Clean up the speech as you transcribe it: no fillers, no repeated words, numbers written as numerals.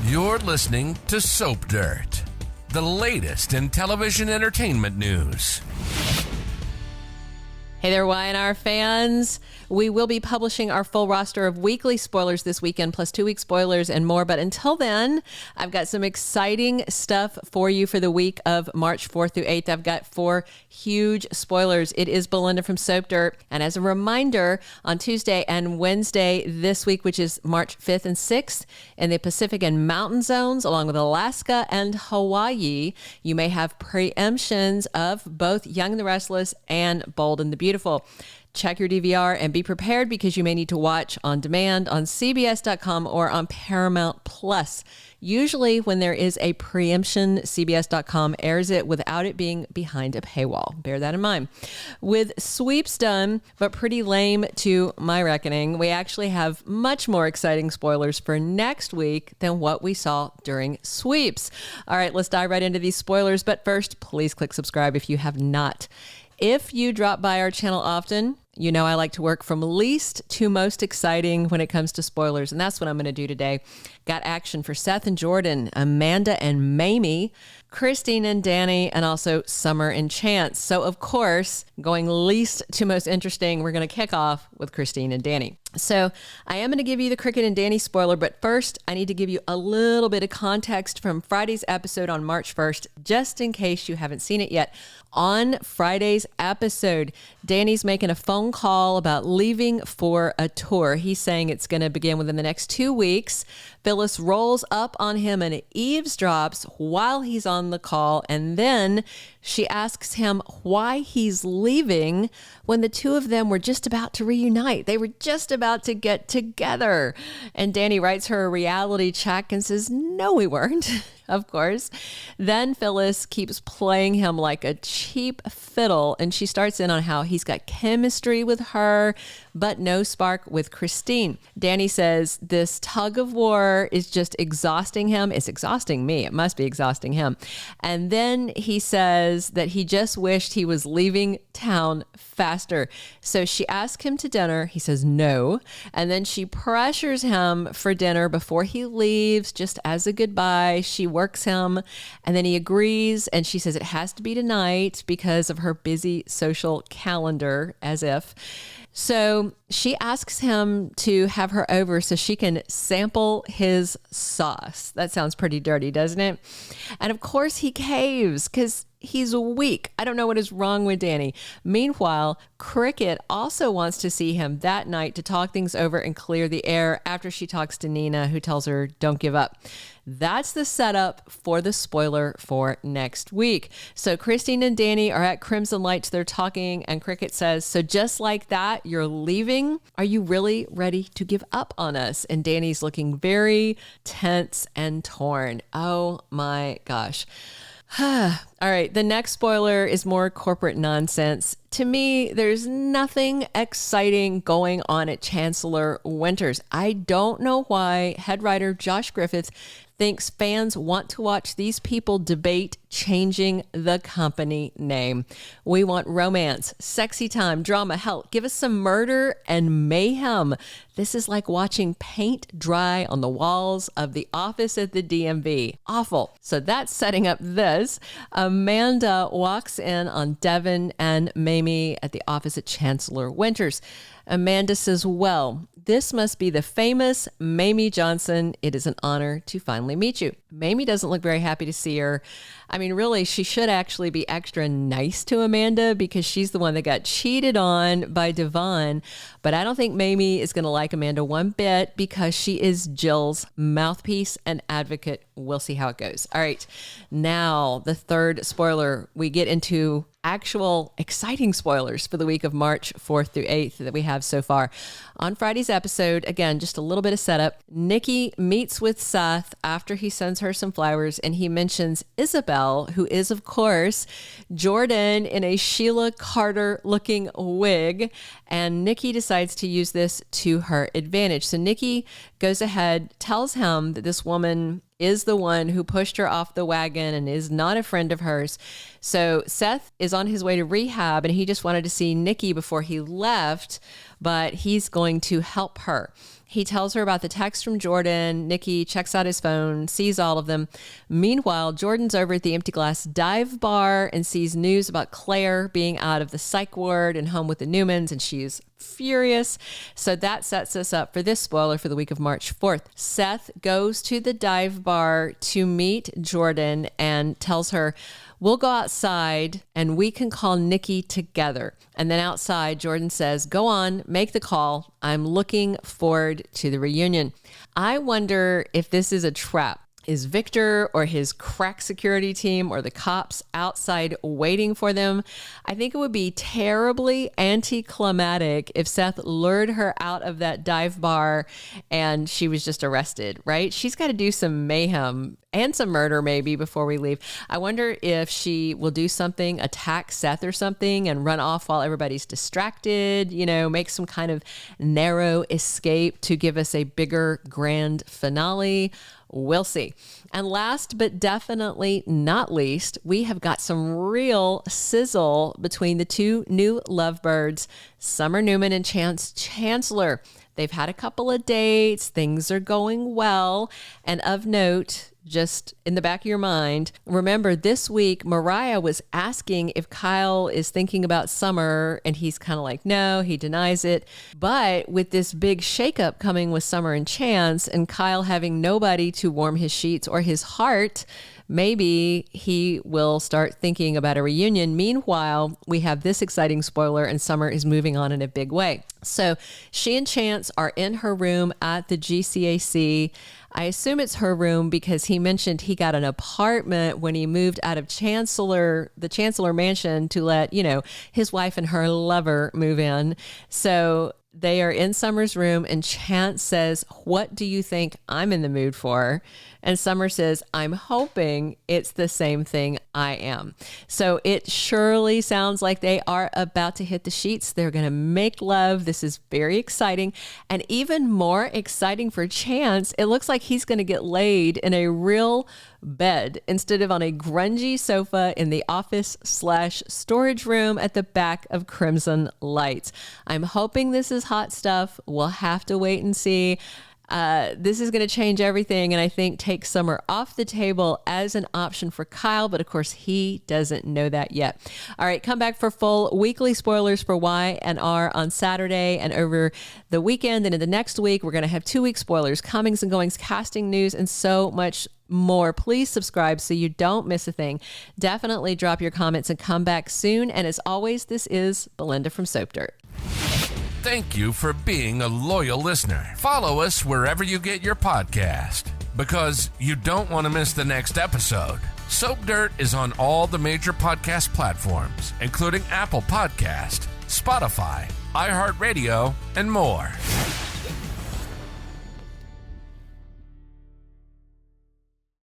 You're listening to Soap Dirt, the latest in television entertainment news. Hey there, Y&R fans. We will be publishing our full roster of weekly spoilers this weekend, plus 2-week spoilers and more. But until then, I've got some exciting stuff for you for the week of March 4th through 8th. I've got 4 huge spoilers. It is Belinda from Soap Dirt. And as a reminder, on Tuesday and Wednesday this week, which is March 5th and 6th, in the Pacific and Mountain Zones, along with Alaska and Hawaii, you may have preemptions of both Young and the Restless and Bold and the Beautiful. Check your DVR and be prepared because you may need to watch on demand on CBS.com or on Paramount Plus. Usually when there is a preemption, CBS.com airs it without it being behind a paywall. Bear that in mind. With sweeps done, but pretty lame to my reckoning, we actually have much more exciting spoilers for next week than what we saw during sweeps. All right, let's dive right into these spoilers. But first, please click subscribe if you have not. If you drop by our channel often, you know I like to work from least to most exciting when it comes to spoilers, and that's what I'm going to do today. Got action for Seth and Jordan, Amanda and Mamie, Christine and Danny, and also Summer and Chance. So, of course, going least to most interesting, we're going to kick off with Christine and Danny. So I am going to give you the Cricket and Danny spoiler, but first I need to give you a little bit of context from Friday's episode on March 1st, just in case you haven't seen it yet. On Friday's episode, Danny's making a phone call about leaving for a tour. He's saying it's going to begin within the next 2 weeks. Phyllis rolls up on him and eavesdrops while he's on the call, and then she asks him why he's leaving when the two of them were just about to reunite. They were just about to get together. And Danny writes her a reality check and says, no, we weren't, of course. Then Phyllis keeps playing him like a cheap fiddle, and she starts in on how he's got chemistry with her, but no spark with Christine. Danny says this tug of war is just exhausting him. It's exhausting me. It must be exhausting him. And then he says that he just wished he was leaving town faster. So she asks him to dinner. He says no. And then she pressures him for dinner before he leaves, just as a goodbye. She works him, and then he agrees. And she says it has to be tonight because of her busy social calendar, as if. So she asks him to have her over so she can sample his sauce. That sounds pretty dirty, doesn't it? And of course he caves because he's weak. I don't know what is wrong with Danny. Meanwhile, Cricket also wants to see him that night to talk things over and clear the air after she talks to Nina, who tells her, don't give up. That's the setup for the spoiler for next week. So Christine and Danny are at Crimson Lights. They're talking, and Cricket says, so just like that, you're leaving? Are you really ready to give up on us? And Danny's looking very tense and torn. Oh my gosh. All right, the next spoiler is more corporate nonsense. To me, there's nothing exciting going on at Chancellor Winters. I don't know why head writer Josh Griffith thinks fans want to watch these people debate changing the company name. We want romance, sexy time, drama. Hell, give us some murder and mayhem. This is like watching paint dry on the walls of the office at the DMV. Awful. So that's setting up this. Amanda walks in on Devin and Mamie at the office at Chancellor Winters. Amanda says, well, this must be the famous Mamie Johnson. It is an honor to finally meet you. Mamie doesn't look very happy to see her. I mean, really, she should actually be extra nice to Amanda because she's the one that got cheated on by Devon. But I don't think Mamie is going to like Amanda one bit because she is Jill's mouthpiece and advocate. We'll see how it goes. All right. Now, the third spoiler, we get into actual exciting spoilers for the week of March 4th through 8th that we have so far. On Friday's episode, again, just a little bit of setup. Nikki meets with Seth after he sends her some flowers, and he mentions Isabel, who is, of course, Jordan in a Sheila Carter looking wig. And Nikki decides to use this to her advantage. So Nikki goes ahead, tells him that this woman is the one who pushed her off the wagon and is not a friend of hers. So Seth is on his way to rehab, and he just wanted to see Nikki before he left, but he's going to help her. He tells her about the text from Jordan. Nikki checks out his phone, sees all of them. Meanwhile, Jordan's over at the Empty Glass dive bar and sees news about Claire being out of the psych ward and home with the Newmans, and she's furious. So that sets us up for this spoiler for the week of March 4th. Seth goes to the dive bar to meet Jordan and tells her, we'll go outside and we can call Nikki together. And then outside, Jordan says, go on, make the call. I'm looking forward to the reunion. I wonder if this is a trap. Is Victor or his crack security team or the cops outside waiting for them? I think it would be terribly anticlimactic if Seth lured her out of that dive bar and she was just arrested, right? She's got to do some mayhem and some murder maybe before we leave. I wonder if she will do something, attack Seth or something and run off while everybody's distracted, make some kind of narrow escape to give us a bigger grand finale. We'll see. And last but definitely not least, we have got some real sizzle between the two new lovebirds, Summer Newman and Chance Chancellor. They've had a couple of dates. Things are going well. And of note, just in the back of your mind, remember this week, Mariah was asking if Kyle is thinking about Summer, and he's kind of like, no, he denies it. But with this big shakeup coming with Summer and Chance, and Kyle having nobody to warm his sheets or his heart, maybe he will start thinking about a reunion. Meanwhile, we have this exciting spoiler, and Summer is moving on in a big way. So she and Chance are in her room at the GCAC. I assume it's her room because he mentioned he got an apartment when he moved out of the Chancellor mansion to let, his wife and her lover move in. So they are in Summer's room and Chance says, what do you think I'm in the mood for? And Summer says, I'm hoping it's the same thing I am. So it surely sounds like they are about to hit the sheets. They're going to make love. This is very exciting. And even more exciting for Chance, it looks like he's going to get laid in a real bed instead of on a grungy sofa in the office/storage room at the back of Crimson Lights. I'm hoping this is hot stuff. We'll have to wait and see. This is going to change everything and I think take Summer off the table as an option for Kyle, but of course he doesn't know that yet. All right, come back for full weekly spoilers for Y&R on Saturday and over the weekend, and in the next week we're going to have 2-week spoilers, comings and goings, casting news, and so much more. Please subscribe so you don't miss a thing. Definitely drop your comments and come back soon. And as always, this is Belinda from Soap Dirt. Thank you for being a loyal listener. Follow us wherever you get your podcast, because you don't want to miss the next episode. Soap Dirt is on all the major podcast platforms, including Apple Podcast, Spotify, iHeartRadio, and more.